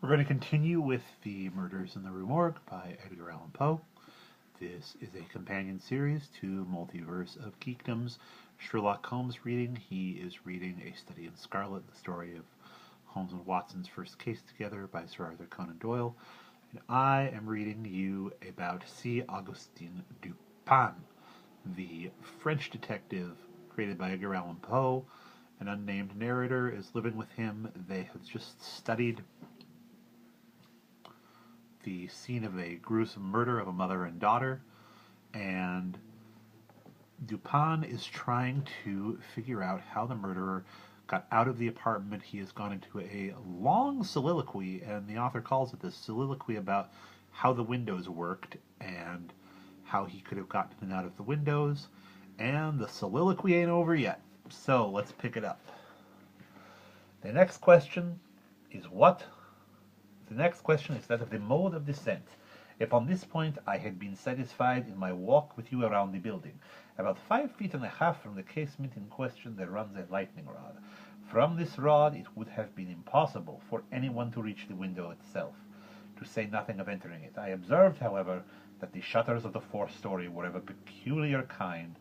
We're going to continue with The Murders in the Rue Morgue by Edgar Allan Poe. This is a companion series to Multiverse of Geekdom's Sherlock Holmes reading. He is reading A Study in Scarlet, the story of Holmes and Watson's first case together by Sir Arthur Conan Doyle. And I am reading you about C. Augustin Dupin, the French detective created by Edgar Allan Poe. An unnamed narrator is living with him. They have just studied the scene of a gruesome murder of a mother and daughter, and Dupin is trying to figure out how the murderer got out of the apartment. He has gone into a long soliloquy, and the author calls it the soliloquy about how the windows worked and how he could have gotten in and out of the windows, and the soliloquy ain't over yet. So let's pick it up. The next question is what? The next question is that of the mode of descent. Upon this point I had been satisfied in my walk with you around the building. About 5 feet and a half from the casement in question there runs a lightning rod. From this rod it would have been impossible for anyone to reach the window itself, to say nothing of entering it. I observed, however, that the shutters of the fourth story were of a peculiar kind,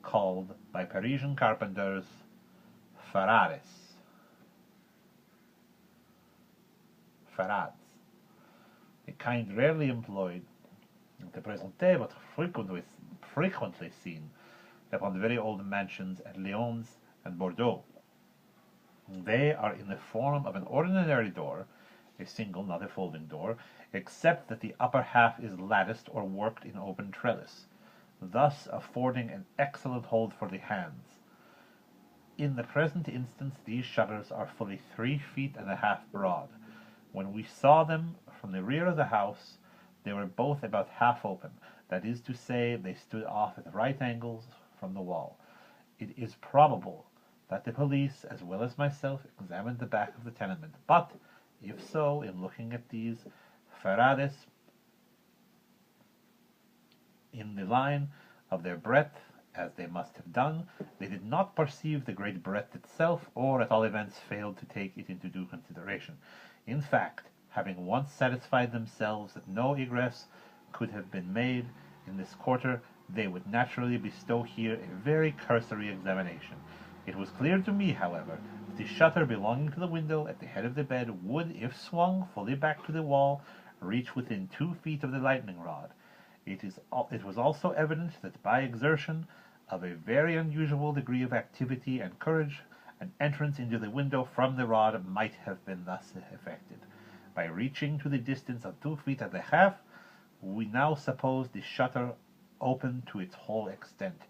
called by Parisian carpenters ferrades. Ferrades. A kind rarely employed in the present day, but frequently seen upon the very old mansions at Lyons and Bordeaux. They are in the form of an ordinary door, a single, not a folding door, except that the upper half is latticed or worked in open trellis, thus affording an excellent hold for the hands. In the present instance these shutters are fully 3 feet and a half broad. When we saw them from the rear of the house, they were both about half open. That is to say, they stood off at right angles from the wall. It is probable that the police, as well as myself, examined the back of the tenement. But, if so, in looking at these ferrades in the line of their breadth, as they must have done, they did not perceive the great breadth itself, or at all events failed to take it into due consideration. In fact, having once satisfied themselves that no egress could have been made in this quarter, they would naturally bestow here a very cursory examination. It was clear to me, however, that the shutter belonging to the window at the head of the bed would, if swung fully back to the wall, reach within 2 feet of the lightning rod. It was also evident that by exertion of a very unusual degree of activity and courage, an entrance into the window from the rod might have been thus effected. By reaching to the distance of 2 feet and a half, we now suppose the shutter open to its whole extent.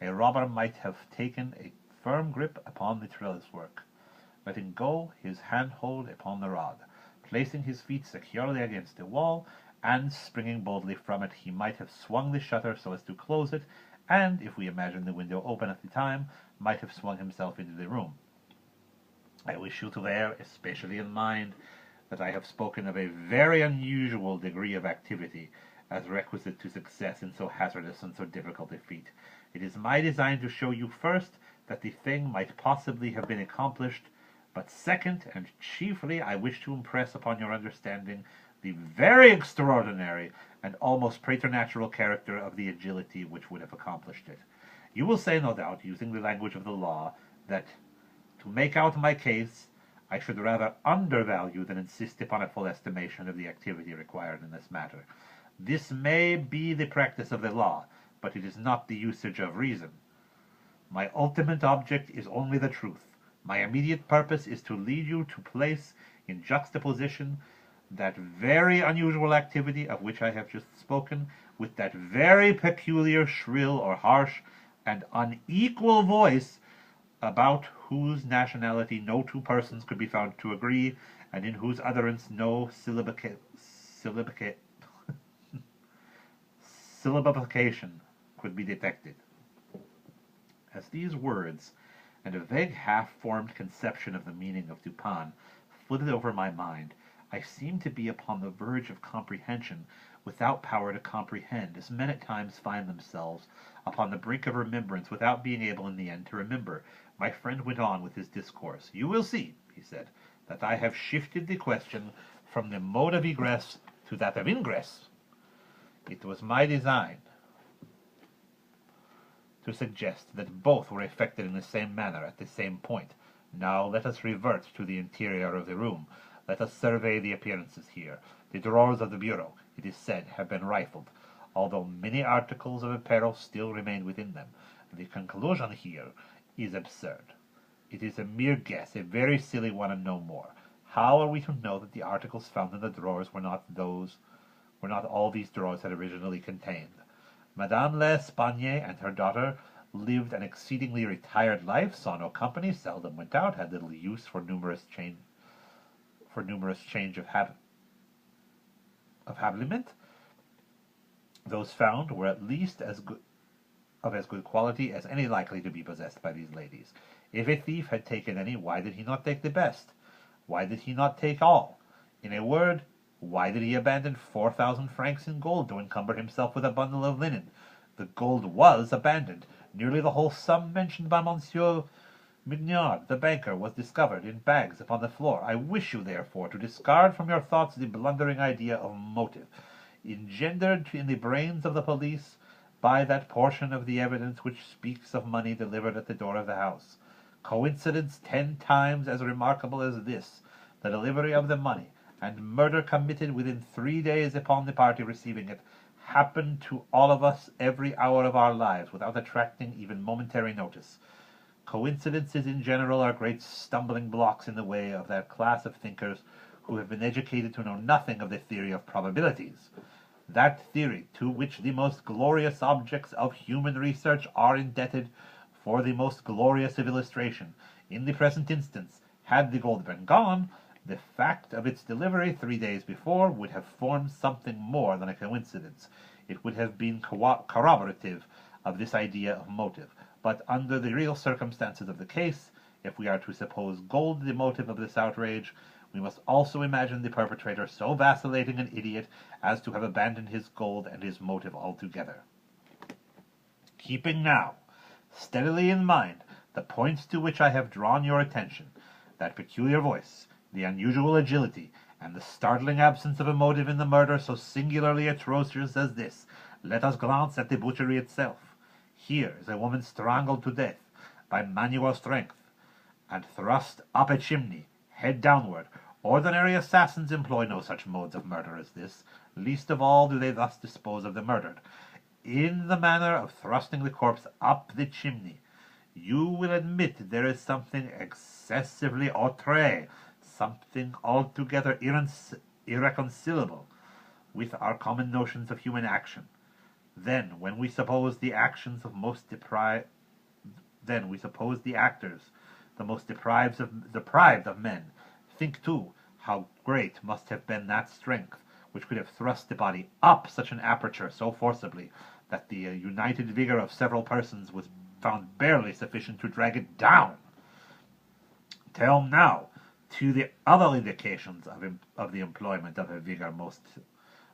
A robber might have taken a firm grip upon the trellis work, letting go his handhold upon the rod, placing his feet securely against the wall, and springing boldly from it. He might have swung the shutter so as to close it, and, if we imagine the window open at the time, might have swung himself into the room. I wish you to bear especially in mind that I have spoken of a very unusual degree of activity as requisite to success in so hazardous and so difficult a feat. It is my design to show you first that the thing might possibly have been accomplished, but second, and chiefly, I wish to impress upon your understanding the very extraordinary and almost preternatural character of the agility which would have accomplished it. You will say, no doubt, using the language of the law, that to make out my case, I should rather undervalue than insist upon a full estimation of the activity required in this matter. This may be the practice of the law, but it is not the usage of reason. My ultimate object is only the truth. My immediate purpose is to lead you to place in juxtaposition that very unusual activity of which I have just spoken, with that very peculiar, shrill, or harsh, and unequal voice, about whose nationality no two persons could be found to agree, and in whose utterance no syllabification could be detected. As these words, and a vague half-formed conception of the meaning of Dupin, flitted over my mind, I seemed to be upon the verge of comprehension, without power to comprehend, as men at times find themselves upon the brink of remembrance, without being able in the end to remember. My friend went on with his discourse. "You will see," he said, "that I have shifted the question from the mode of egress to that of ingress. It was my design to suggest that both were effected in the same manner at the same point. Now let us revert to the interior of the room. Let us survey the appearances here. The drawers of the bureau, it is said, have been rifled, although many articles of apparel still remain within them. The conclusion here is absurd. It is a mere guess, a very silly one and no more. How are we to know that the articles found in the drawers were not all these drawers had originally contained? Madame l'Espagne and her daughter lived an exceedingly retired life, saw no company, seldom went out, had little use for numerous change of habiliment. Those found were at least as good quality as any likely to be possessed by these ladies. If a thief had taken any, why did he not take the best? Why did he not take all? In a word, why did he abandon 4,000 francs in gold to encumber himself with a bundle of linen? The gold was abandoned. Nearly the whole sum mentioned by Monsieur Mignard, the banker, was discovered in bags upon the floor. I wish you, therefore, to discard from your thoughts the blundering idea of motive, engendered in the brains of the police by that portion of the evidence which speaks of money delivered at the door of the house. Coincidence 10 times as remarkable as this, the delivery of the money, and murder committed within 3 days upon the party receiving it, happened to all of us every hour of our lives without attracting even momentary notice. Coincidences in general are great stumbling blocks in the way of that class of thinkers who have been educated to know nothing of the theory of probabilities. That theory to which the most glorious objects of human research are indebted for the most glorious of illustration. In the present instance, had the gold been gone, the fact of its delivery 3 days before would have formed something more than a coincidence. It would have been corroborative of this idea of motive. But under the real circumstances of the case, if we are to suppose gold the motive of this outrage, we must also imagine the perpetrator so vacillating an idiot as to have abandoned his gold and his motive altogether. Keeping now steadily in mind the points to which I have drawn your attention, that peculiar voice, the unusual agility, and the startling absence of a motive in the murder so singularly atrocious as this, let us glance at the butchery itself. Here is a woman strangled to death by manual strength, and thrust up a chimney, head downward. Ordinary assassins employ no such modes of murder as this. Least of all do they thus dispose of the murdered. In the manner of thrusting the corpse up the chimney, you will admit there is something excessively outré, something altogether irreconcilable with our common notions of human action. Then, when we suppose the actors the most deprived of men, think too how great must have been that strength which could have thrust the body up such an aperture so forcibly that the united vigor of several persons was found barely sufficient to drag it down. Turn now to the other indications of the employment of a vigor most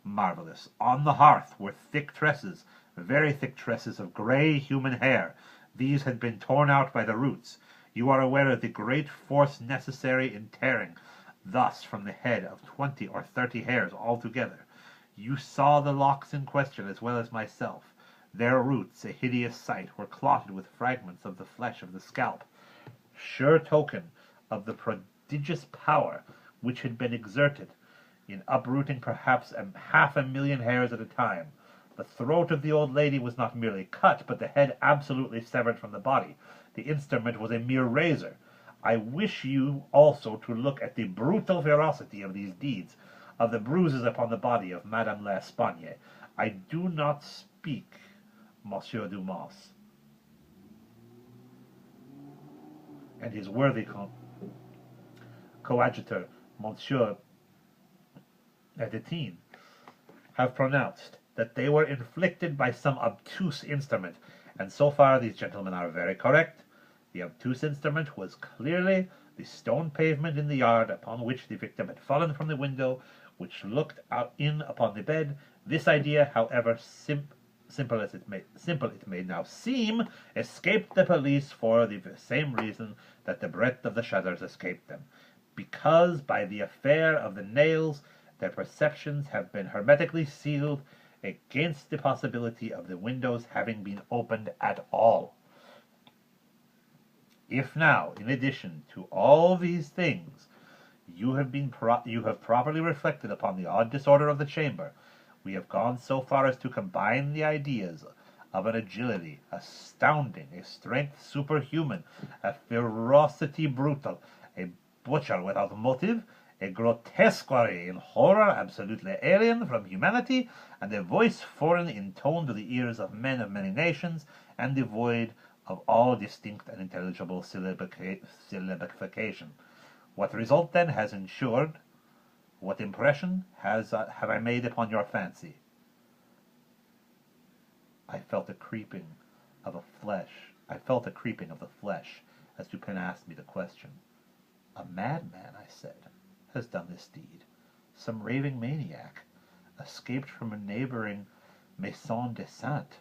marvelous. On the hearth were thick tresses, very thick tresses of grey human hair. These had been torn out by the roots. You are aware of the great force necessary in tearing thus from the head of 20 or 30 hairs altogether. You saw the locks in question as well as myself. Their roots, a hideous sight, were clotted with fragments of the flesh of the scalp, sure token of the prodigious power which had been exerted in uprooting perhaps 500,000 hairs at a time. The throat of the old lady was not merely cut, but the head absolutely severed from the body. The instrument was a mere razor. I wish you also to look at the brutal ferocity of these deeds, of the bruises upon the body of Madame l'Espagne. I do not speak, Monsieur Dumas, and his worthy coadjutor, Monsieur Edgar, have pronounced that they were inflicted by some obtuse instrument, and so far these gentlemen are very correct. The obtuse instrument was clearly the stone pavement in the yard upon which the victim had fallen from the window, which looked out in upon the bed. This idea, however simple it may now seem, escaped the police for the same reason that the breadth of the shutters escaped them. because by the affair of the nails their perceptions have been hermetically sealed against the possibility of the windows having been opened at all. If now, in addition to all these things, you have properly reflected upon the odd disorder of the chamber, we have gone so far as to combine the ideas of an agility astounding, a strength superhuman, a ferocity brutal, a butcher without motive, a grotesquerie in horror absolutely alien from humanity, and a voice foreign in tone to the ears of men of many nations, and devoid of all distinct and intelligible syllabification. What result, then, has ensued? What impression have I made upon your fancy? I felt a creeping of the flesh as Dupin asked me the question. A madman, I said, has done this deed. Some raving maniac, escaped from a neighboring maison de sainte.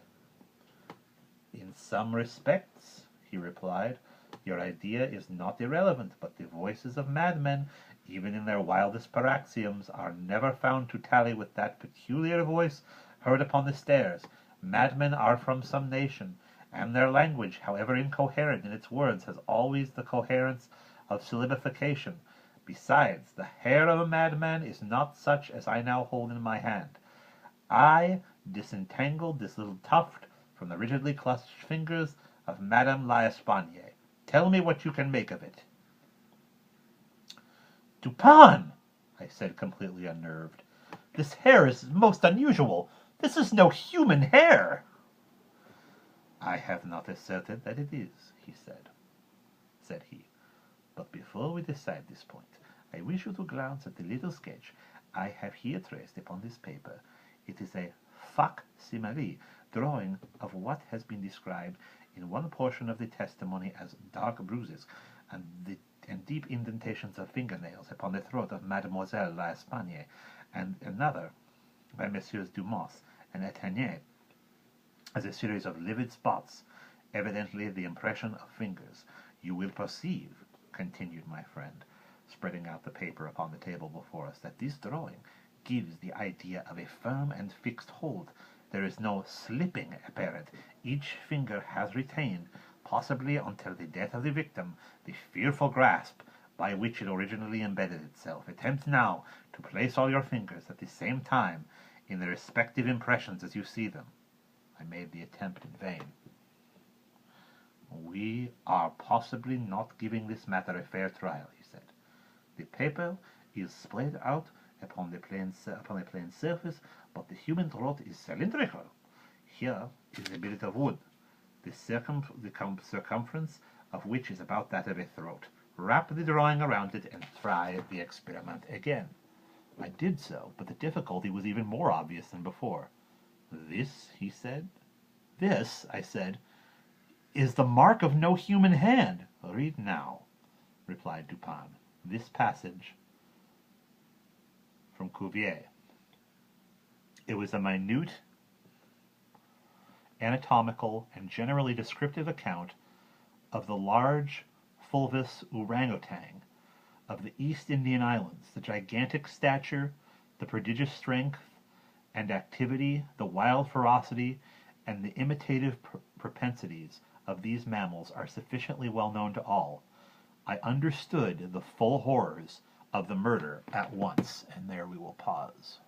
In some respects, he replied, your idea is not irrelevant, but the voices of madmen, even in their wildest paroxysms, are never found to tally with that peculiar voice heard upon the stairs. Madmen are from some nation, and their language, however incoherent in its words, has always the coherence of syllabification. Besides, the hair of a madman is not such as I now hold in my hand. I disentangled this little tuft from the rigidly clutched fingers of Madame l'Espagne. Tell me what you can make of it. Dupin, I said, completely unnerved. This hair is most unusual. This is no human hair. I have not asserted that it is, said he. But before we decide this point, I wish you to glance at the little sketch I have here traced upon this paper. It is a fac-simile drawing of what has been described in one portion of the testimony as dark bruises and deep indentations of fingernails upon the throat of Mademoiselle l'Espagne, and another by Messieurs Dumas and Etienne as a series of livid spots, evidently the impression of fingers. You will perceive, continued my friend, spreading out the paper upon the table before us, that this drawing gives the idea of a firm and fixed hold. There is no slipping apparent. Each finger has retained, possibly until the death of the victim, the fearful grasp by which it originally embedded itself. Attempt now to place all your fingers at the same time in their respective impressions as you see them. I made the attempt in vain. We are possibly not giving this matter a fair trial, he said. The paper is spread out upon a plain surface, but the human throat is cylindrical. Here is a billet of wood, the circumference of which is about that of a throat. Wrap the drawing around it and try the experiment again. I did so, but the difficulty was even more obvious than before. This, he said. This, I said, is the mark of no human hand. Read now, replied Dupin, this passage from Cuvier. It was a minute, anatomical, and generally descriptive account of the large fulvous orangutan of the East Indian Islands, the gigantic stature, the prodigious strength and activity, the wild ferocity, and the imitative propensities of these mammals are sufficiently well known to all. I understood the full horrors of the murder at once, and there we will pause.